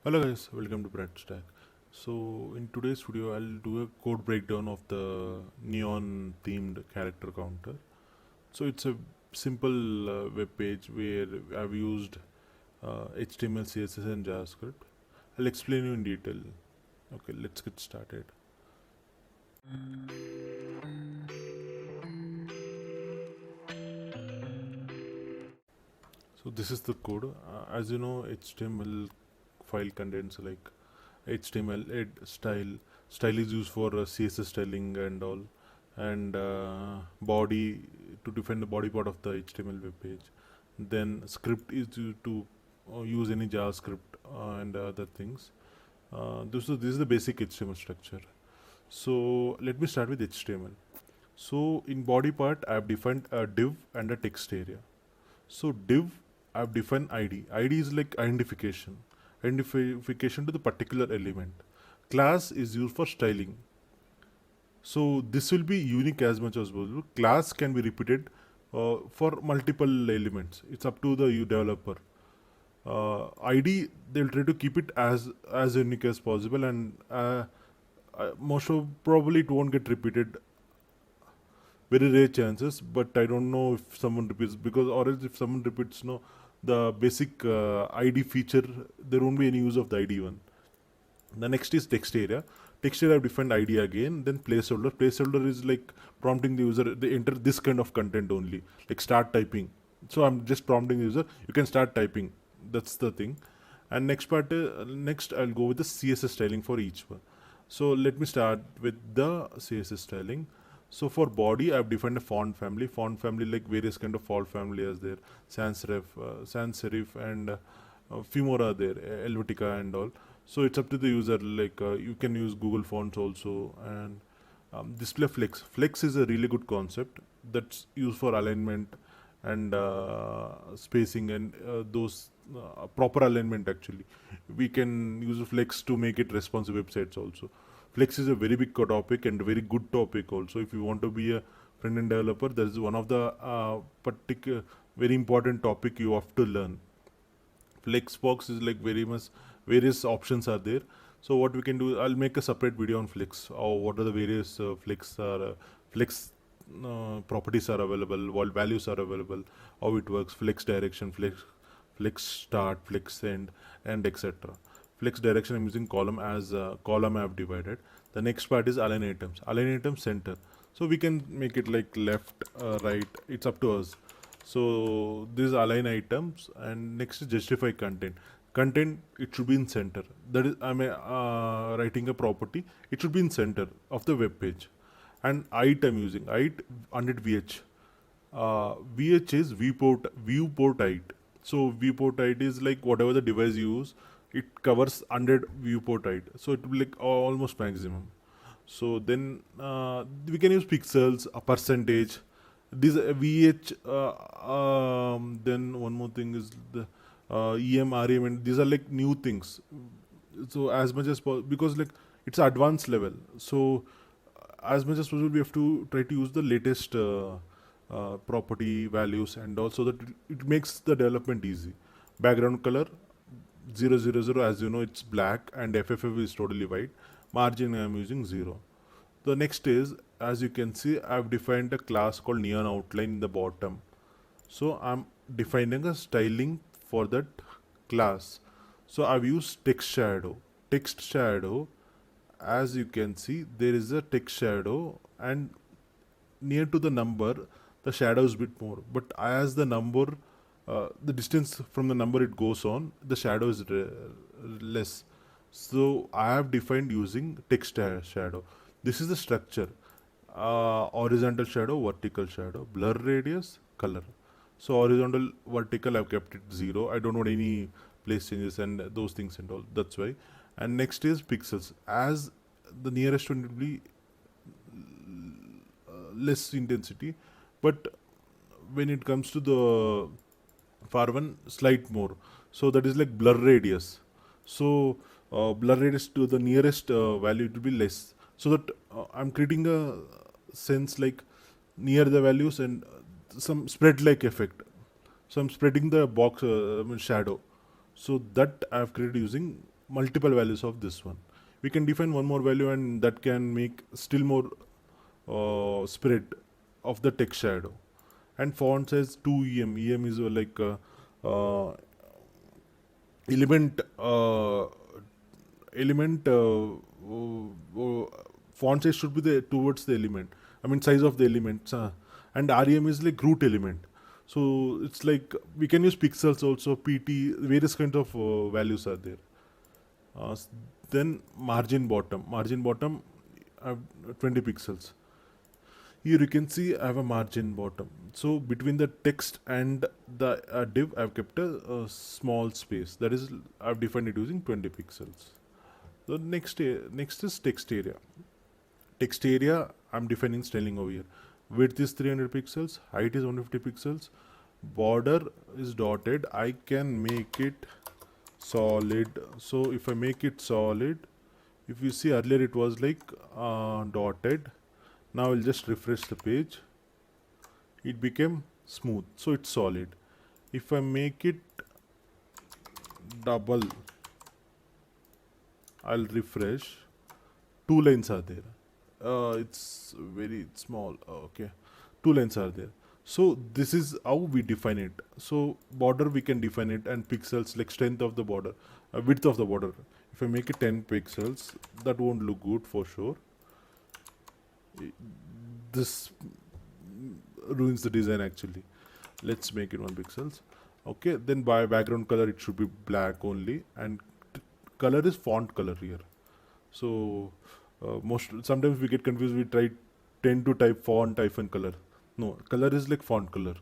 Hello guys, welcome to Brad Stack. So in today's video, I'll do a code breakdown of the neon themed character counter. So it's a simple web page where I've used HTML, CSS and JavaScript. I'll explain you in detail. Okay, let's get started. So this is the code. As you know, HTML file contains like HTML style. Style is used for CSS styling and all, and body to define the body part of the HTML web page. Then script is used to use any JavaScript and other things. This is the basic HTML structure. So let me start with HTML. So in body part, I have defined a div and a text area. So div, I've defined ID. ID is like identification to the particular element. Class is used for styling. So this will be unique as much as possible. Class can be repeated for multiple elements. It's up to the developer. ID, they'll try to keep it as unique as possible, and most of probably it won't get repeated. Very rare chances, but I don't know if someone repeats, because or else if someone repeats, no, the basic ID feature, there won't be any use of the ID one. The next is text area. Text area, I've defined ID again. Then placeholder. Placeholder is like prompting the user, they enter this kind of content only, like start typing. So I'm just prompting the user, you can start typing. That's the thing. And next I'll go with the CSS styling for each one. So let me start with the CSS styling. So for body, I've defined a font family. Font family, like various kind of font family as there, sans serif, and few more are there, Helvetica and all. So it's up to the user. Like you can use Google Fonts also, and display flex. Flex is a really good concept that's used for alignment and spacing and those proper alignment. Actually, we can use flex to make it responsive websites also. Flex is a very big topic and a very good topic also. If you want to be a front-end developer, that is one of the particular very important topic you have to learn. Flexbox is like very much various options are there. So what we can do, I'll make a separate video on flex, or what are the various flex properties are available, what values are available, how it works, flex direction, flex start, flex end, and etc. Flex direction, I'm using column as column I have divided. The next part is align items. Align items center. So we can make it like left, right. It's up to us. So these align items, and next is justify content. Content, it should be in center. That is, I'm writing a property. It should be in center of the web page. And height, I'm using height 100 VH. VH is viewport height. So viewport height is like whatever the device you use, it covers 100 viewport height. So it will be like almost maximum. So then we can use pixels, a percentage. This VH. Then one more thing is the EM, REM, and these are like new things. So as much as possible, because like it's advanced level. So as much as possible, we have to try to use the latest property values, and also that it makes the development easy. Background color 000, as you know, it's black, and FFF is totally white. Margin, I am using 0. The next is, as you can see, I've defined a class called neon outline in the bottom. So I'm defining a styling for that class. So I've used text shadow. Text shadow, as you can see, there is a text shadow, and near to the number, the shadow is a bit more. But as the number, the distance from the number it goes on, the shadow is less. So I have defined using text shadow. This is the structure. Horizontal shadow, vertical shadow, blur radius, color. So horizontal, vertical, I've kept it 0. I don't want any place changes and those things and all. That's why. And next is pixels. As the nearest one will be less intensity, but when it comes to the far one, slight more. So that is like blur radius. So blur radius to the nearest value, it will be less. So that I'm creating a sense like near the values, and some spread like effect. So I'm spreading the box shadow. So that I've created using multiple values of this one. We can define one more value, and that can make still more spread of the text shadow. And font size 2 em. Em is like uh, element element font size should be the towards the element, I mean size of the elements, and rem is like root element. So it's like we can use pixels also, pt, various kinds of values are there. uh, s- then margin bottom I have 20 pixels. Here you can see I have a margin bottom. So between the text and the div, I've kept a small space. That is, I've defined it using 20 pixels. The next is text area. Text area, I'm defining styling over here. Width is 300 pixels, height is 150 pixels, border is dotted. I can make it solid. So if I make it solid, if you see earlier it was like dotted. Now I'll just refresh the page. It became smooth, so it's solid. If I make it double, I'll refresh. Two lines are there. It's very small. Okay, two lines are there. So this is how we define it. So border we can define it, and pixels like strength of the border, width of the border. If I make it 10 pixels, that won't look good for sure. This ruins the design actually. Let's make it 1 pixels. Okay, then by background color it should be black only, and color is font color here. So most sometimes we get confused. We tend to type font hyphen color. No, color is like font color.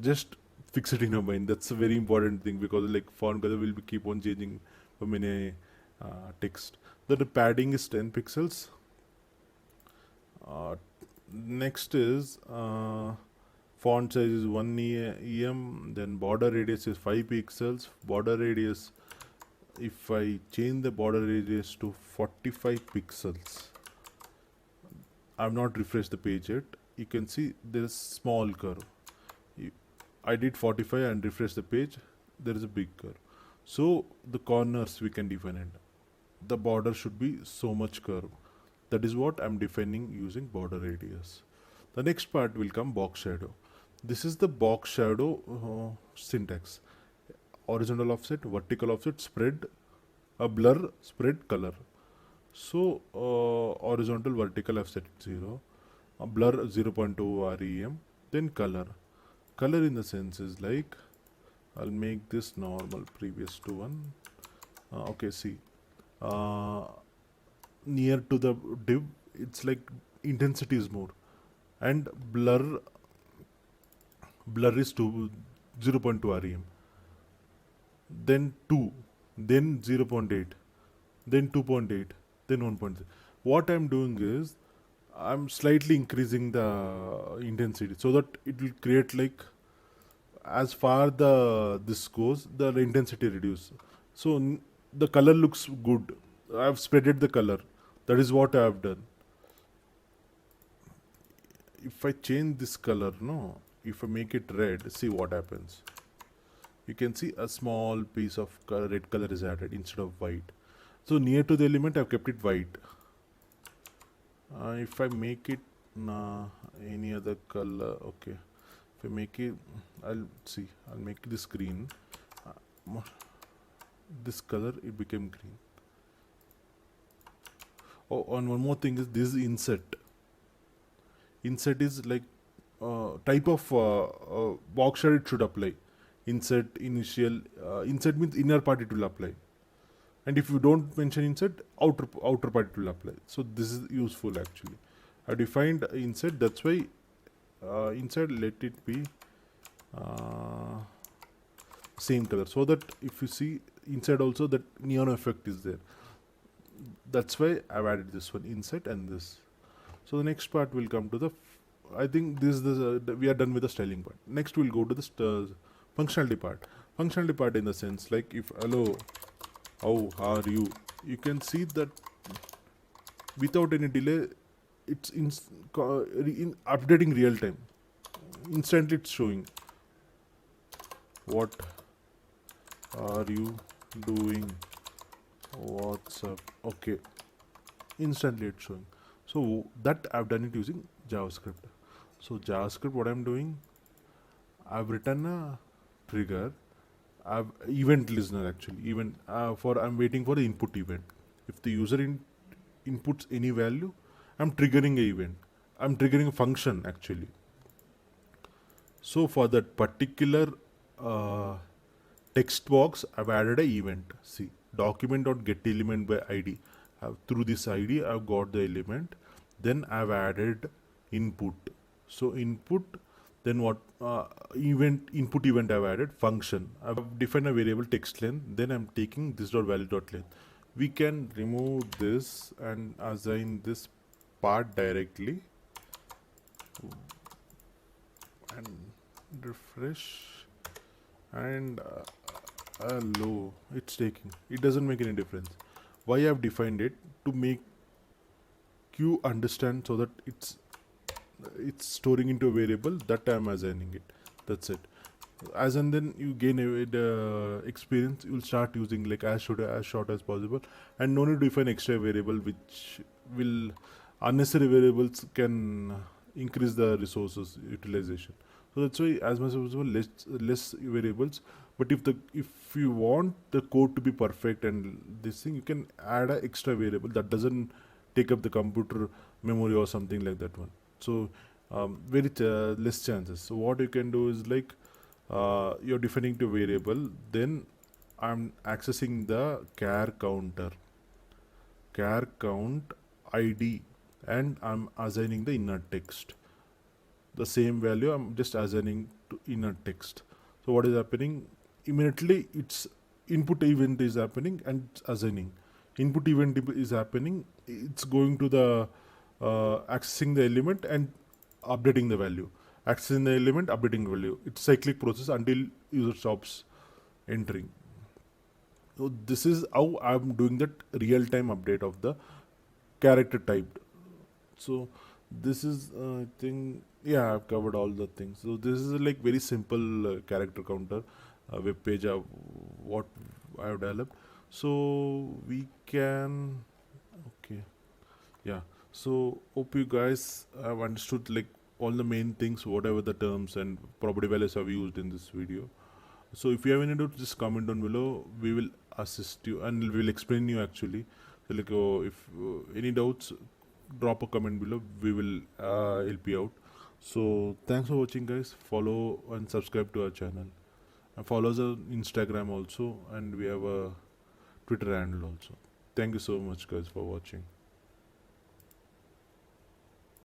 Just fix it in your mind. That's a very important thing, because like font color will be keep on changing for many text. Then the padding is 10 pixels. Next is font size is 1 em. Then border radius is 5 pixels. Border radius, if I change the border radius to 45 pixels, I've not refreshed the page yet. You can see there is small curve. I did 45 and refresh the page. There is a big curve. So the corners we can define it. The border should be so much curve. That is what I'm defining using border radius. The next part will come box shadow. This is the box shadow syntax. Horizontal offset, vertical offset, spread, blur, spread, color. So horizontal, vertical offset 0, blur 0.2 rem, then color. Color in the sense is like, I'll make this normal previous to one. Okay, see. Near to the div, it's like intensity is more, and blur is 0.2 rem, then 2, then 0.8, then 2.8, then 1.3. What I'm doing is I'm slightly increasing the intensity so that it will create like, as far the this goes, the intensity reduce. So the color looks good. I've spreaded the color. That is what I have done. If I change this color, no, if I make it red, see what happens. You can see a small piece of red color is added instead of white. So near to the element, I've kept it white. If I make it any other color, okay. If I make it, I'll make this green. This color, it became green. Oh, and one more thing is this inset. Inset is like type of box shadow it should apply. Inset, initial, inset means inner part it will apply. And if you don't mention inset, outer part it will apply. So this is useful actually. I defined inset, that's why inside let it be same color, so that if you see inside also that neon effect is there. That's why I've added this one, inset and this. So the next part will come to the I think this is we are done with the styling part. Next we'll go to the functionality part. Functionality part in the sense like, if hello, how are you, you can see that without any delay it's in updating real time. Instantly it's showing what are you doing WhatsApp. Okay, instantly it's showing. So that I've done it using JavaScript. So JavaScript, what I'm doing, I've written a trigger. I've event listener actually. Even for I'm waiting for the input event. If the user inputs any value, I'm triggering a event. I'm triggering a function actually. So for that particular uh, text box, I've added a event. See, document.getElement by ID. Through this ID, I've got the element. Then I've added input. So input, then what input event I've added function. I've defined a variable text length. Then I'm taking this dot value dot length. We can remove this and assign this part directly and refresh and low. It's taking. It doesn't make any difference. Why I've defined it to make you understand so that it's storing into a variable that I'm assigning it. That's it. As and then you gain experience, you'll start using like as short as possible, and no need to define extra variable which will unnecessary variables can increase the resources utilization. So that's why as much as possible less variables. But if you want the code to be perfect and this thing, you can add an extra variable that doesn't take up the computer memory or something like that one. So very less chances. So what you can do is like you're defining the variable, then I'm accessing the char count ID, and I'm assigning the inner text. The same value I'm just assigning to inner text. So what is happening? Immediately its input event is happening and it's assigning. Input event is happening. It's going to the accessing the element and updating the value. Accessing the element, updating the value. It's cyclic process until user stops entering. So this is how I'm doing that real-time update of the character typed. So this is I think, yeah, I've covered all the things. So this is like very simple character counter web page of what I have developed. So we can, okay, yeah. So hope you guys have understood like all the main things, whatever the terms and property values I've used in this video. So if you have any doubts, just comment down below. We will assist you and we will explain you actually. So like if any doubts, drop a comment below. We will help you out. So thanks for watching, guys. Follow and subscribe to our channel. And follow us on Instagram also, and we have a Twitter handle also. Thank you so much, guys, for watching.